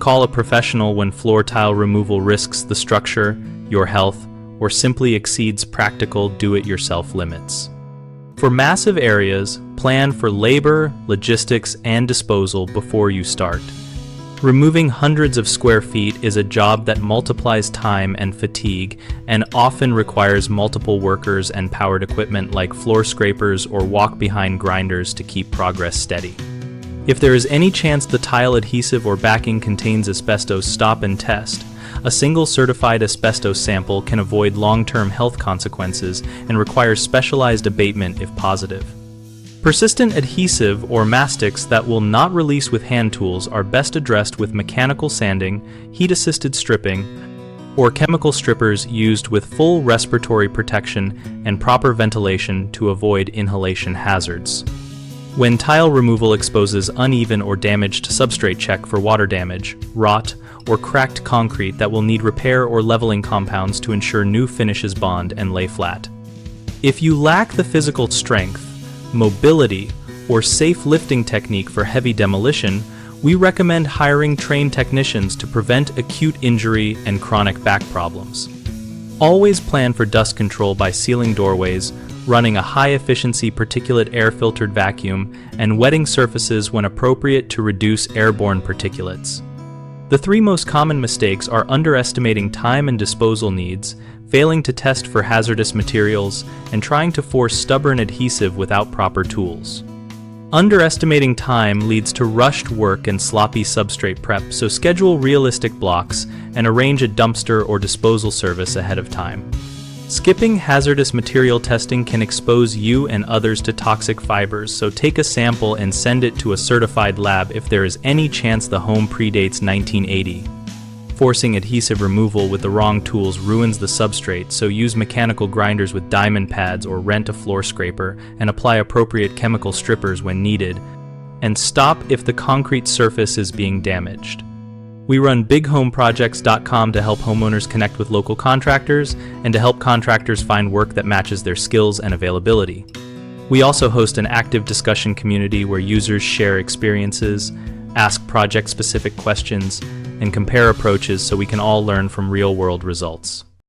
Call a professional when floor tile removal risks the structure, your health, or simply exceeds practical do-it-yourself limits. For massive areas, plan for labor, logistics, and disposal before you start. Removing hundreds of square feet is a job that multiplies time and fatigue and often requires multiple workers and powered equipment like floor scrapers or walk-behind grinders to keep progress steady. If there is any chance the tile adhesive or backing contains asbestos, stop and test. A single certified asbestos sample can avoid long-term health consequences and requires specialized abatement if positive. Persistent adhesive or mastics that will not release with hand tools are best addressed with mechanical sanding, heat-assisted stripping, or chemical strippers used with full respiratory protection and proper ventilation to avoid inhalation hazards. When tile removal exposes uneven or damaged substrate, check for water damage, rot, or cracked concrete that will need repair or leveling compounds to ensure new finishes bond and lay flat. If you lack the physical strength, mobility, or safe lifting technique for heavy demolition, we recommend hiring trained technicians to prevent acute injury and chronic back problems. Always plan for dust control by sealing doorways, running a high-efficiency particulate air-filtered vacuum, and wetting surfaces when appropriate to reduce airborne particulates. The three most common mistakes are underestimating time and disposal needs, failing to test for hazardous materials, and trying to force stubborn adhesive without proper tools. Underestimating time leads to rushed work and sloppy substrate prep, so schedule realistic blocks and arrange a dumpster or disposal service ahead of time. Skipping hazardous material testing can expose you and others to toxic fibers, so take a sample and send it to a certified lab if there is any chance the home predates 1980. Forcing adhesive removal with the wrong tools ruins the substrate, so use mechanical grinders with diamond pads or rent a floor scraper and apply appropriate chemical strippers when needed. And stop if the concrete surface is being damaged. We run bighomeprojects.com to help homeowners connect with local contractors and to help contractors find work that matches their skills and availability. We also host an active discussion community where users share experiences, ask project-specific questions, and compare approaches so we can all learn from real-world results.